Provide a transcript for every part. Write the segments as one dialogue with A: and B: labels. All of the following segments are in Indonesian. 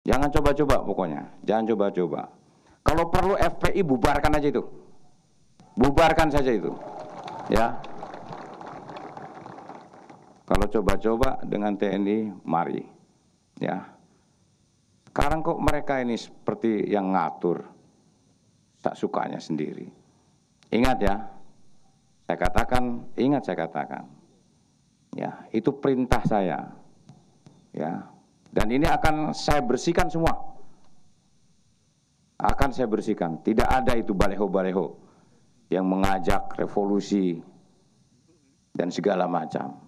A: Jangan coba-coba pokoknya, jangan coba-coba. Kalau perlu FPI bubarkan aja itu. Bubarkan saja itu. Ya. Kalau coba-coba dengan TNI, mari. Ya. Sekarang kok mereka ini seperti yang ngatur tak sukanya sendiri. Ingat ya. Ingat saya katakan. Ya, itu perintah saya. Ya. Dan ini akan saya bersihkan semua. Akan saya bersihkan. Tidak ada itu baleho-baleho yang mengajak revolusi dan segala macam.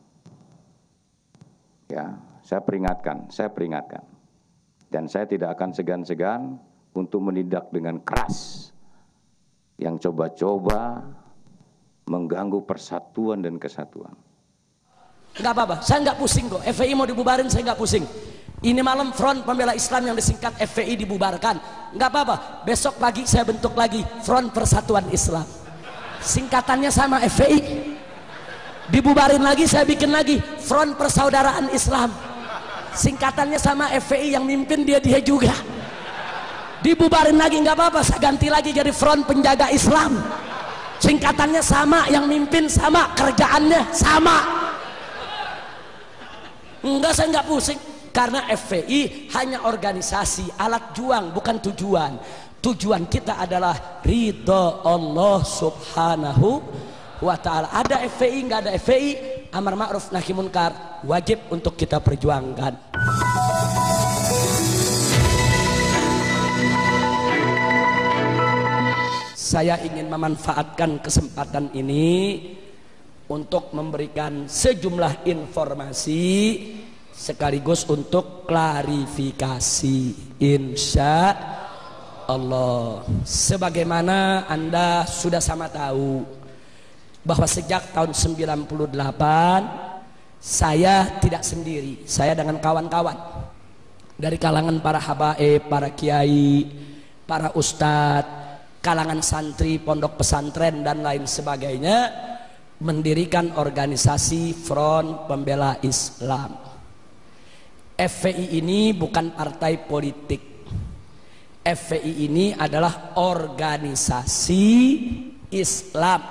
A: Ya, saya peringatkan. Dan saya tidak akan segan-segan untuk menindak dengan keras yang coba-coba mengganggu persatuan dan kesatuan.
B: Enggak apa-apa, saya enggak pusing kok. FPI mau dibubarin saya enggak pusing. Ini malam Front Pembela Islam yang disingkat FPI dibubarkan. Enggak apa-apa, besok pagi saya bentuk lagi Front Persatuan Islam. Singkatannya sama FPI. Dibubarin lagi saya bikin lagi Front Persaudaraan Islam. Singkatannya sama FPI, yang mimpin dia juga. Dibubarin lagi enggak apa-apa, saya ganti lagi jadi Front Penjaga Islam. Singkatannya sama, yang mimpin sama, kerjaannya sama. Enggak, saya enggak pusing. Karena FPI hanya organisasi, alat juang, bukan tujuan. Tujuan kita adalah ridho Allah subhanahu wa ta'ala. Ada FPI, enggak ada FPI, amar ma'ruf nahi munkar wajib untuk kita perjuangkan. Saya ingin memanfaatkan kesempatan ini untuk memberikan sejumlah informasi sekaligus untuk klarifikasi, insya Allah. Sebagaimana Anda sudah sama tahu bahwa sejak tahun 98 saya tidak sendiri, saya dengan kawan-kawan dari kalangan para habaib, para kiai, para ustadz, kalangan santri, pondok pesantren dan lain sebagainya, mendirikan organisasi Front Pembela Islam. FPI ini bukan partai politik. FPI ini adalah organisasi Islam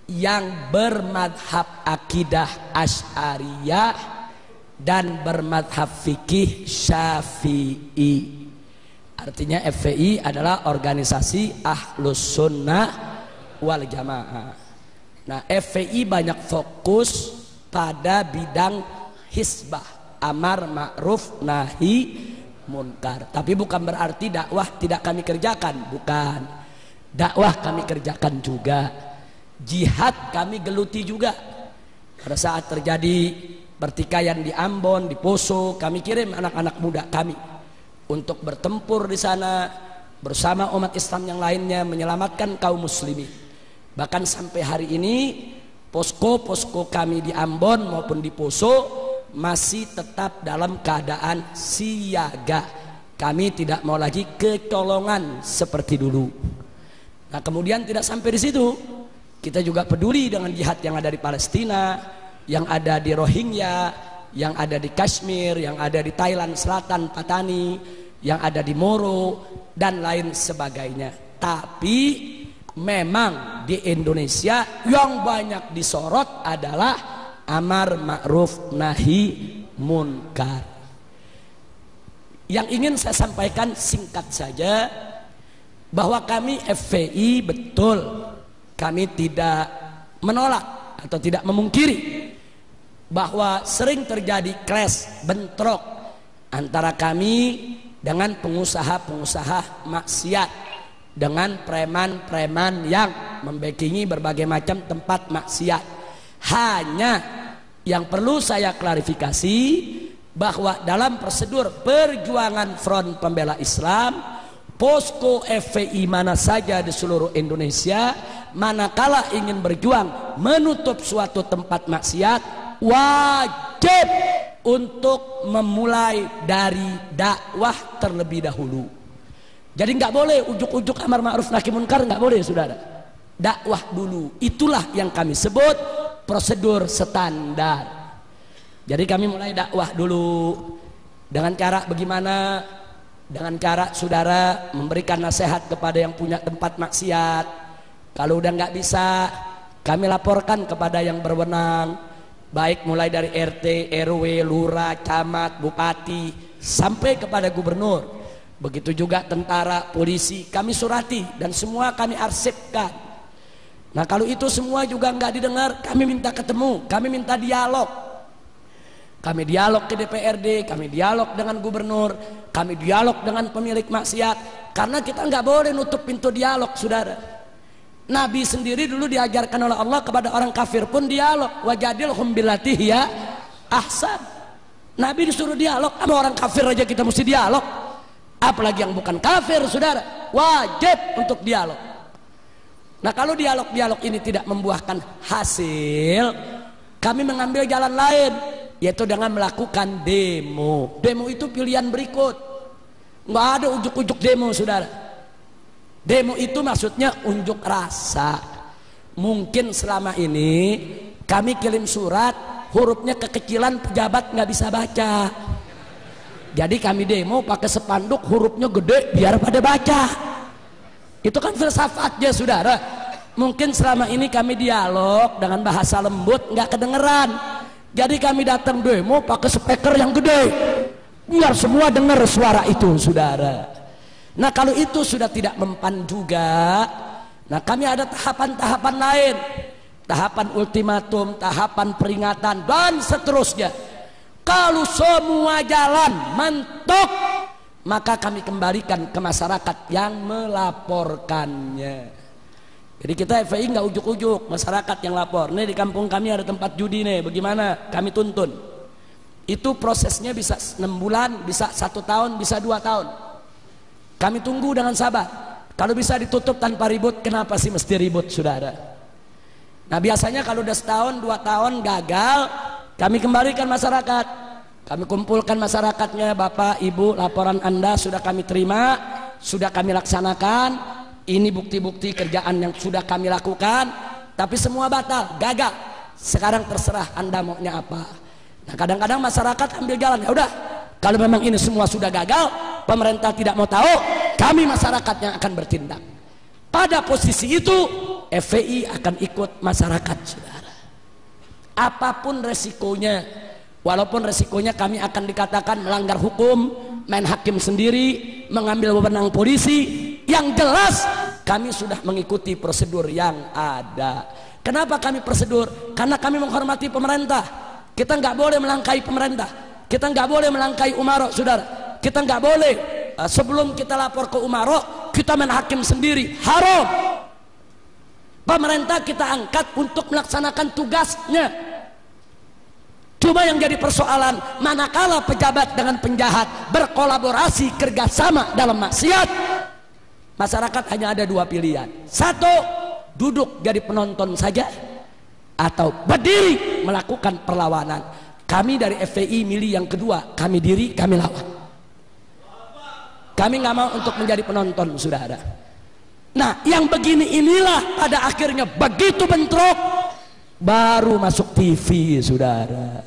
B: yang bermadhab akidah Asy'ariyah dan bermadhab fikih Syafi'i. Artinya FPI adalah organisasi Ahlus Sunnah wal Jamaah. Nah, FPI banyak fokus pada bidang hisbah, amar ma'ruf nahi munkar. Tapi bukan berarti dakwah tidak kami kerjakan, bukan. Dakwah kami kerjakan juga. Jihad kami geluti juga. Pada saat terjadi pertikaian di Ambon, di Poso, kami kirim anak-anak muda kami untuk bertempur di sana bersama umat Islam yang lainnya menyelamatkan kaum muslimin. Bahkan sampai hari ini posko-posko kami di Ambon maupun di Poso masih tetap dalam keadaan siaga. Kami tidak mau lagi kecolongan seperti dulu. Nah, kemudian tidak sampai di situ, kita juga peduli dengan jihad yang ada di Palestina, yang ada di Rohingya, yang ada di Kashmir, yang ada di Thailand Selatan, Patani, yang ada di Moro dan lain sebagainya. Tapi memang di Indonesia yang banyak disorot adalah amar ma'ruf nahi munkar. Yang ingin saya sampaikan singkat saja, bahwa kami FPI betul, kami tidak menolak atau tidak memungkiri bahwa sering terjadi clash, bentrok antara kami dengan pengusaha-pengusaha maksiat, dengan preman-preman yang membackingi berbagai macam tempat maksiat. Hanya yang perlu saya klarifikasi bahwa dalam prosedur perjuangan Front Pembela Islam, posko FPI mana saja di seluruh Indonesia, manakala ingin berjuang menutup suatu tempat maksiat, wajib untuk memulai dari dakwah terlebih dahulu. Jadi nggak boleh ujuk-ujuk amar ma'ruf nahi munkar, nggak boleh, saudara. Dakwah dulu, itulah yang kami sebut prosedur standar. Jadi kami mulai dakwah dulu dengan cara bagaimana? dengan cara saudara memberikan nasihat kepada yang punya tempat maksiat. Kalau udah nggak bisa, kami laporkan kepada yang berwenang, baik mulai dari RT, RW, lurah, camat, bupati, sampai kepada gubernur. Begitu juga tentara, polisi, kami surati dan semua kami arsipkan. Nah kalau itu semua juga nggak didengar, kami minta ketemu, kami minta dialog. Kami dialog ke DPRD, kami dialog dengan gubernur, kami dialog dengan pemilik maksiat. Karena kita nggak boleh nutup pintu dialog, saudara. Nabi sendiri dulu diajarkan oleh Allah kepada orang kafir pun dialog. Wajadilhum billati hiya ahsan. Nabi disuruh dialog, sama orang kafir aja kita mesti dialog. Apalagi yang bukan kafir, saudara. Wajib untuk dialog. Nah kalau dialog-dialog ini tidak membuahkan hasil, kami mengambil jalan lain, yaitu dengan melakukan demo. Demo itu pilihan berikut. Nggak ada ujuk-ujuk demo, saudara. Demo itu maksudnya unjuk rasa. Mungkin selama ini kami kirim surat, hurufnya kekecilan, pejabat nggak bisa baca. Jadi kami demo pakai spanduk, hurufnya gede biar pada baca. Itu kan filsafatnya, saudara. Mungkin selama ini kami dialog dengan bahasa lembut, nggak kedengeran. Jadi kami datang demo pakai speaker yang gede, biar semua dengar suara itu, saudara. Nah kalau itu sudah tidak mempan juga, nah kami ada tahapan-tahapan lain, tahapan ultimatum, tahapan peringatan dan seterusnya. Kalau semua jalan mentok, maka kami kembalikan ke masyarakat yang melaporkannya. Jadi kita FPI nggak ujuk-ujuk, masyarakat yang lapor. Nih di kampung kami ada tempat judi nih, bagaimana? Kami tuntun. Itu prosesnya bisa 6 bulan, bisa 1 tahun, bisa 2 tahun. Kami tunggu dengan sabar. Kalau bisa ditutup tanpa ribut, kenapa sih mesti ribut, saudara? Nah biasanya kalau udah 1 tahun, 2 tahun gagal, kami kembalikan masyarakat. Kami kumpulkan masyarakatnya, Bapak, Ibu, laporan Anda sudah kami terima, sudah kami laksanakan. Ini bukti-bukti kerjaan yang sudah kami lakukan, tapi semua batal, gagal. Sekarang terserah Anda maunya apa. Nah kadang-kadang masyarakat ambil jalan, ya udah. Kalau memang ini semua sudah gagal, pemerintah tidak mau tahu, kami masyarakat yang akan bertindak. Pada posisi itu FPI akan ikut masyarakat, saudara. Apapun resikonya, walaupun resikonya kami akan dikatakan melanggar hukum, main hakim sendiri, mengambil wewenang polisi, yang jelas kami sudah mengikuti prosedur yang ada. Kenapa kami prosedur? Karena kami menghormati pemerintah. Kita nggak boleh melangkahi pemerintah. Kita nggak boleh melangkahi umaro, saudara. Kita nggak boleh sebelum kita lapor ke umaro kita main hakim sendiri, haram. Pemerintah kita angkat untuk melaksanakan tugasnya. Cuma yang jadi persoalan, manakala pejabat dengan penjahat berkolaborasi kerjasama dalam maksiat, masyarakat hanya ada 2 pilihan. 1, duduk jadi penonton saja, atau berdiri melakukan perlawanan. Kami dari FPI milih yang kedua, kami diri, kami lawan. Kami nggak mau untuk menjadi penonton, saudara. Nah yang begini inilah pada akhirnya begitu bentrok baru masuk TV, saudara.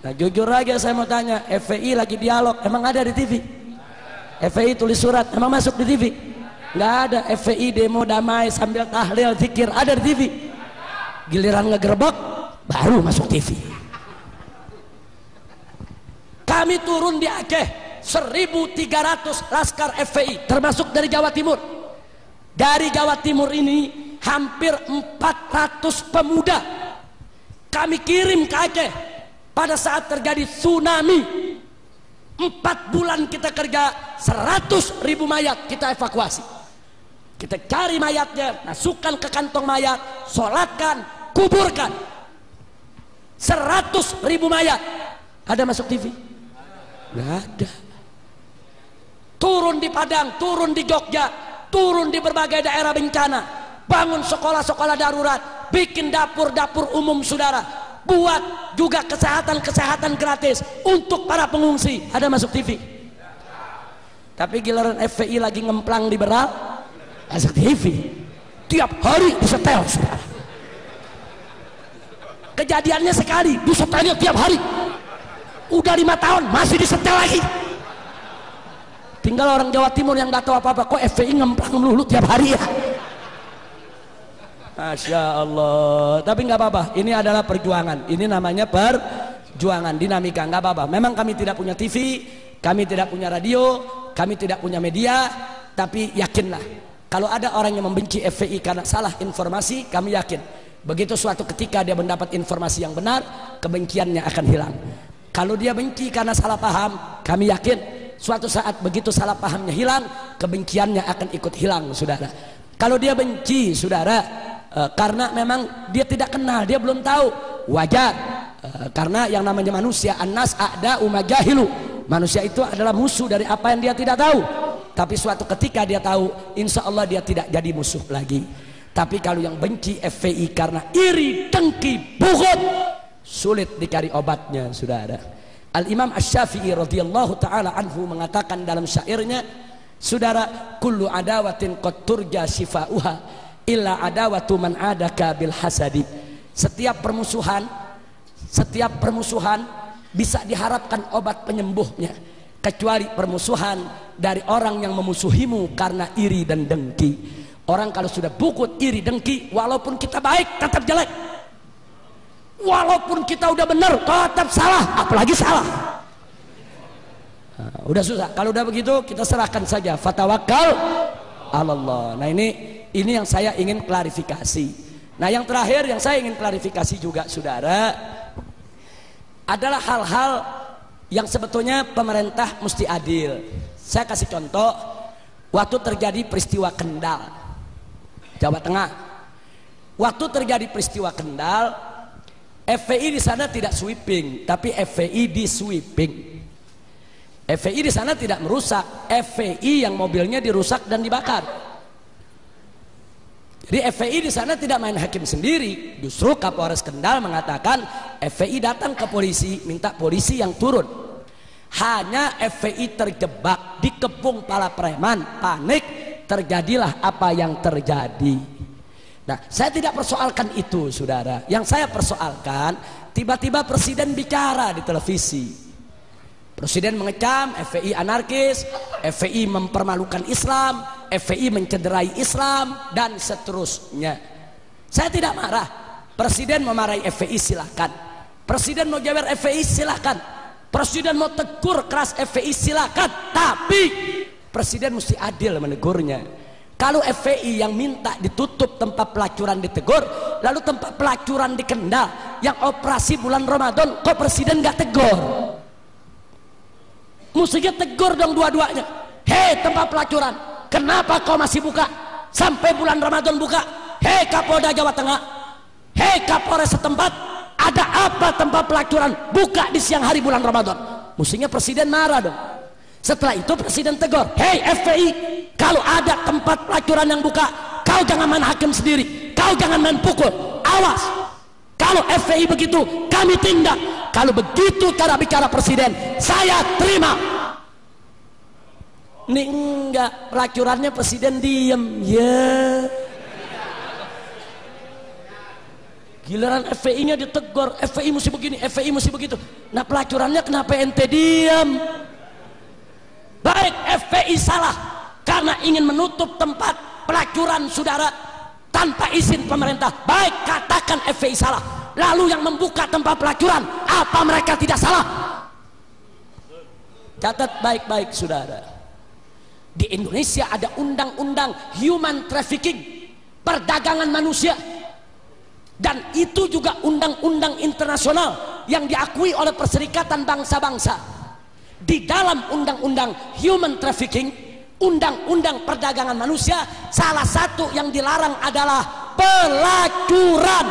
B: Nah jujur aja saya mau tanya, FPI lagi dialog, emang ada di TV? FPI tulis surat, emang masuk di TV? Nggak ada. FPI demo damai sambil tahlil, zikir, ada di TV? Giliran ngegerebek baru masuk TV. Kami turun di Aceh, 1.300 laskar FPI termasuk dari Jawa Timur. Dari Jawa Timur ini hampir 400 pemuda kami kirim ke Aceh pada saat terjadi tsunami. 4 bulan kita kerja, 100.000 mayat kita evakuasi. Kita cari mayatnya, masukkan ke kantong mayat, sholatkan, kuburkan. 100.000 mayat. Ada masuk TV? Nggak ada. Turun di Padang, turun di Jogja, turun di berbagai daerah bencana, bangun sekolah-sekolah darurat, bikin dapur-dapur umum, saudara, buat juga kesehatan gratis untuk para pengungsi. Ada masuk TV? Tapi giliran FPI lagi ngemplang liberal, masuk TV. Tiap hari disetel, saudara. Kejadiannya sekali, disetelnya tiap hari. Udah 5 tahun masih disetel lagi. Tinggal orang Jawa Timur yang nggak tahu apa-apa, kok FPI ngemplang melulu tiap hari ya. Masya Allah. Tapi nggak apa-apa, ini adalah perjuangan. Ini namanya perjuangan, dinamika, nggak apa-apa. Memang kami tidak punya TV, kami tidak punya radio, kami tidak punya media, tapi yakinlah, kalau ada orang yang membenci FPI karena salah informasi, kami yakin begitu suatu ketika dia mendapat informasi yang benar, kebenciannya akan hilang. Kalau dia benci karena salah paham, kami yakin suatu saat begitu salah pahamnya hilang, kebenciannya akan ikut hilang, saudara. Kalau dia benci, saudara, karena memang dia tidak kenal, dia belum tahu, wajar. Karena yang namanya manusia, annas a'da'u ma jahilu. Manusia itu adalah musuh dari apa yang dia tidak tahu. Tapi suatu ketika dia tahu, insya Allah dia tidak jadi musuh lagi. Tapi kalau yang benci FPI karena iri, dengki, bughut, sulit dicari obatnya, saudara. Al-Imam Asy-Syafi'i radhiyallahu ta'ala anhu mengatakan dalam syairnya, saudara, kullu adawatin qad turja shifa'uha illa adawatu man adaka bil hasadi. Setiap permusuhan bisa diharapkan obat penyembuhnya, kecuali permusuhan dari orang yang memusuhimu karena iri dan dengki. Orang kalau sudah bughut, iri, dengki, walaupun kita baik tetap jelek, walaupun kita udah benar tetap salah, apalagi salah. Nah, udah susah. Kalau udah begitu kita serahkan saja, fatawakkal Allah. Nah ini yang saya ingin klarifikasi. Nah yang terakhir yang saya ingin klarifikasi juga, saudara, adalah hal-hal yang sebetulnya pemerintah mesti adil. Saya kasih contoh, waktu terjadi peristiwa Kendal, Jawa Tengah. Waktu terjadi peristiwa Kendal, FPI di sana tidak sweeping, tapi FPI di sweeping. FPI di sana tidak merusak, FPI yang mobilnya dirusak dan dibakar. Jadi FPI di sana tidak main hakim sendiri. Justru Kapolres Kendal mengatakan FPI datang ke polisi, minta polisi yang turun. Hanya FPI terjebak, dikepung para preman, panik, terjadilah apa yang terjadi. Nah, saya tidak persoalkan itu, saudara. Yang saya persoalkan, tiba-tiba presiden bicara di televisi. Presiden mengecam FPI anarkis, FPI mempermalukan Islam, FPI mencederai Islam, dan seterusnya. Saya tidak marah. Presiden memarahi FPI silakan. Presiden mau jewer FPI silakan. Presiden mau tegur keras FPI silakan. Tapi presiden mesti adil menegurnya. Kalau FPI yang minta ditutup tempat pelacuran ditegur, lalu tempat pelacuran di Kendal yang operasi bulan Ramadan, kok presiden nggak tegur? Mestinya tegur dong dua-duanya. Hei tempat pelacuran, kenapa kau masih buka sampai bulan Ramadan buka? Hei Kapolda Jawa Tengah, hei Kapolres setempat, ada apa tempat pelacuran buka di siang hari bulan Ramadan? Mestinya presiden marah dong. Setelah itu presiden tegur, hei FPI, kalau ada tempat pelacuran yang buka, kau jangan main hakim sendiri, kau jangan main pukul, awas. Kalau FPI begitu, kami tindak. Kalau begitu cara bicara presiden, saya terima. Ini enggak, pelacurannya presiden diem, ya. Giliran FPI-nya ditegur, FPI mesti begini, FPI mesti begitu. Nah pelacurannya kenapa ente diem? Baik FPI salah karena ingin menutup tempat pelacuran, saudara, tanpa izin pemerintah. Baik, katakan FPI salah. Lalu yang membuka tempat pelacuran, apa mereka tidak salah? Catat baik-baik, saudara. Di Indonesia ada undang-undang human trafficking, perdagangan manusia. Dan itu juga undang-undang internasional yang diakui oleh Perserikatan Bangsa-Bangsa. Di dalam undang-undang human trafficking, undang-undang perdagangan manusia, salah satu yang dilarang adalah pelacuran.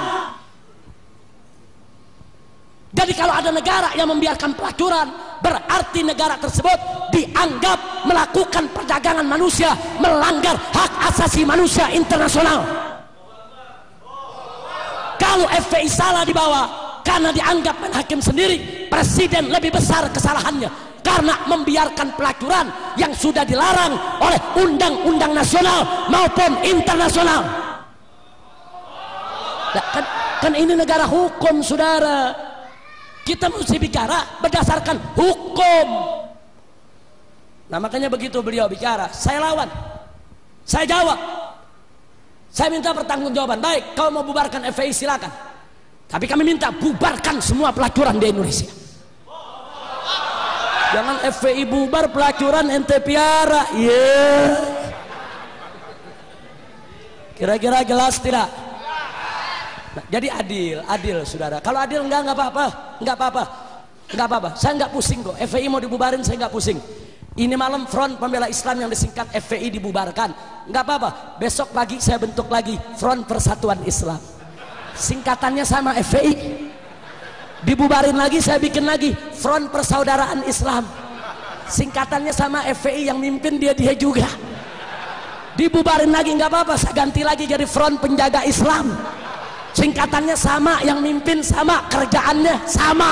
B: Jadi kalau ada negara yang membiarkan pelacuran, berarti negara tersebut dianggap melakukan perdagangan manusia, melanggar hak asasi manusia internasional. Kalau FPI salah di bawah karena dianggap main hakim sendiri, presiden lebih besar kesalahannya karena membiarkan pelacuran yang sudah dilarang oleh undang-undang nasional maupun internasional. Nah, kan ini negara hukum, saudara. Kita mesti bicara berdasarkan hukum. Nah makanya begitu beliau bicara, saya lawan, saya jawab, saya minta pertanggungjawaban. Baik, kau mau bubarkan FPI silakan, tapi kami minta bubarkan semua pelacuran di Indonesia. Jangan FPI bubar, pelacuran ente piara. Kira-kira jelas tidak? Nah, jadi adil saudara. Kalau adil enggak apa-apa. Saya enggak pusing kok. FPI mau dibubarin saya enggak pusing. Ini malam Front Pembela Islam yang disingkat FPI dibubarkan, enggak apa-apa. Besok pagi saya bentuk lagi Front Persatuan Islam. Singkatannya sama FPI. Dibubarin lagi saya bikin lagi Front Persaudaraan Islam. Singkatannya sama FPI, yang mimpin dia juga. Dibubarin lagi enggak apa-apa, saya ganti lagi jadi Front Penjaga Islam. Singkatannya sama, yang mimpin sama, kerjaannya sama.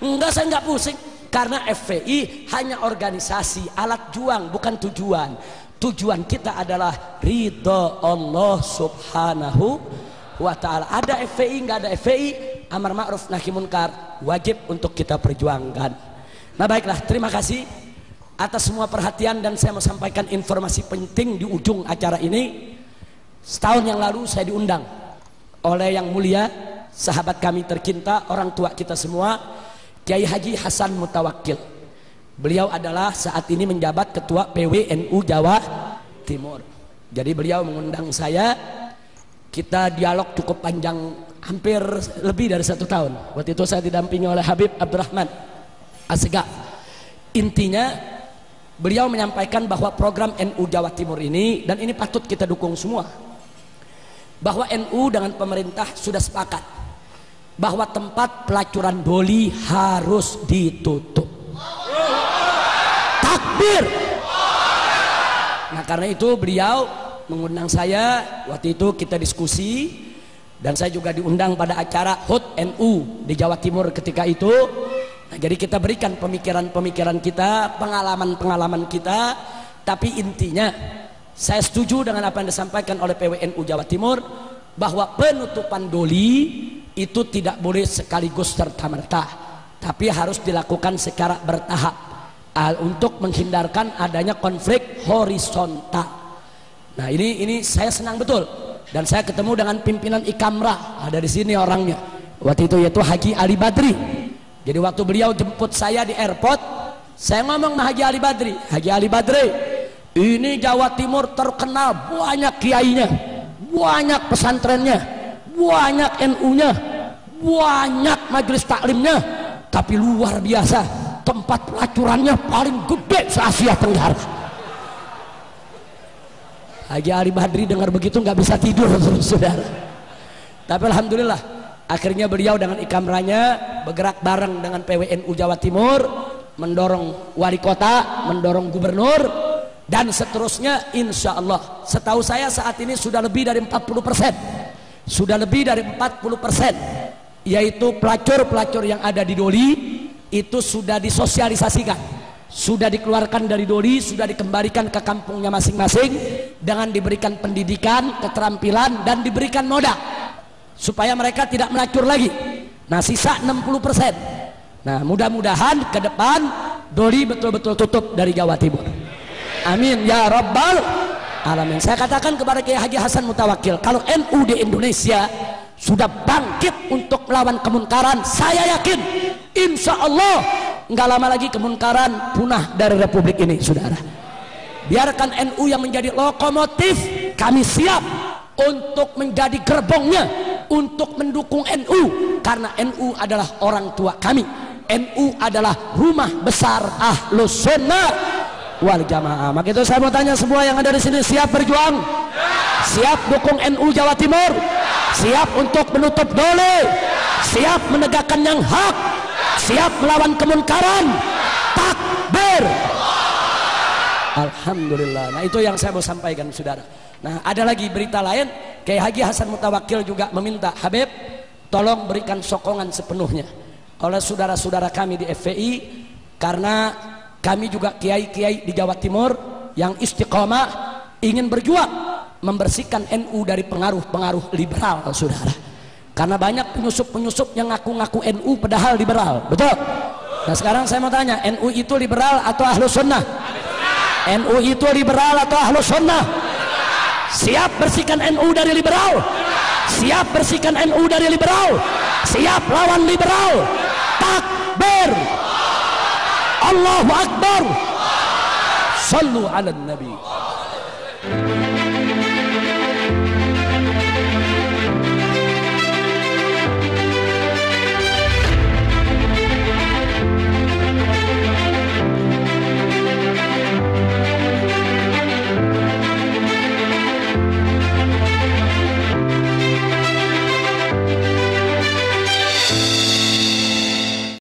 B: Enggak, saya enggak pusing. Karena FPI hanya organisasi, alat juang, bukan tujuan. Tujuan kita adalah ridho Allah subhanahu wa ta'ala. Ada FPI, enggak ada FPI, amar ma'ruf nahi munkar wajib untuk kita perjuangkan. Nah baiklah, terima kasih atas semua perhatian, dan saya mau sampaikan informasi penting di ujung acara ini. Setahun yang lalu saya diundang oleh yang mulia sahabat kami tercinta, orang tua kita semua, Kiai Haji Hasan Mutawakkil. Beliau adalah saat ini menjabat ketua PWNU Jawa Timur. Jadi beliau mengundang saya, kita dialog cukup panjang, hampir lebih dari 1 tahun. Waktu itu saya didampingi oleh Habib Abdurrahman Assegaf. Intinya beliau menyampaikan bahwa program NU Jawa Timur ini, dan ini patut kita dukung semua, bahwa NU dengan pemerintah sudah sepakat bahwa tempat pelacuran doli harus ditutup. Takbir. Nah karena itu beliau mengundang saya, waktu itu kita diskusi, dan saya juga diundang pada acara HUT NU di Jawa Timur ketika itu. Nah, jadi kita berikan pemikiran-pemikiran kita, pengalaman-pengalaman kita, tapi intinya saya setuju dengan apa yang disampaikan oleh PWNU Jawa Timur, bahwa penutupan doli itu tidak boleh sekaligus serta-merta, tapi harus dilakukan secara bertahap untuk menghindarkan adanya konflik horizontal. Nah ini saya senang betul, dan saya ketemu dengan pimpinan Ikamrah, ada di sini orangnya waktu itu, yaitu Haji Ali Badri. Jadi waktu beliau jemput saya di airport, saya ngomong sama Haji Ali Badri, Haji Ali Badri, ini Jawa Timur terkenal banyak kiainya, banyak pesantrennya, banyak NU-nya, banyak majelis taklimnya, tapi luar biasa tempat pelacurannya paling gede se-Asia Tenggara. Haji Ali Badri dengar begitu nggak bisa tidur saudara. Tapi alhamdulillah akhirnya beliau dengan ikamrahnya bergerak bareng dengan PWNU Jawa Timur, mendorong wali kota, mendorong gubernur, dan seterusnya. Insya Allah setahu saya saat ini sudah lebih dari 40%, sudah lebih dari 40%, yaitu pelacur-pelacur yang ada di doli itu sudah disosialisasikan, sudah dikeluarkan dari doli, sudah dikembalikan ke kampungnya masing-masing dengan diberikan pendidikan, keterampilan, dan diberikan modal supaya mereka tidak melacur lagi. Nah sisa 60%. Nah mudah-mudahan ke depan doli betul-betul tutup dari Jawa Timur. Amin ya rabbal alamin. Saya katakan kepada Kiai Haji Hasan Mutawakkil, kalau NU di Indonesia sudah bangkit untuk melawan kemunkaran, saya yakin insya Allah nggak lama lagi kemunkaran punah dari Republik ini, saudara. Biarkan NU yang menjadi lokomotif, kami siap untuk menjadi gerbongnya, untuk mendukung NU, karena NU adalah orang tua kami. NU adalah rumah besar Ahlus Sunnah wal Jamaah. Maka itu saya mau tanya semua yang ada di sini, siap berjuang? Siap dukung NU Jawa Timur? Siap untuk menutup doli? Siap menegakkan yang hak? Siap melawan kemunkaran? Takbir! Alhamdulillah. Nah itu yang saya mau sampaikan, saudara. Nah ada lagi berita lain, Kiai Haji Hasan Mutawakkil juga meminta, Habib tolong berikan sokongan sepenuhnya oleh saudara-saudara kami di FPI, karena kami juga kiai-kiai di Jawa Timur yang istiqomah ingin berjuang membersihkan NU dari pengaruh-pengaruh liberal, saudara. Karena banyak penyusup-penyusup yang ngaku-ngaku NU padahal liberal, betul? Nah sekarang saya mau tanya, NU itu liberal atau ahlus sunnah? NU itu liberal atau ahlus sunnah? Siap bersihkan NU dari liberal? Siap bersihkan NU dari liberal? Siap lawan liberal? Takbir, Allahu Akbar, sallu ala nabi.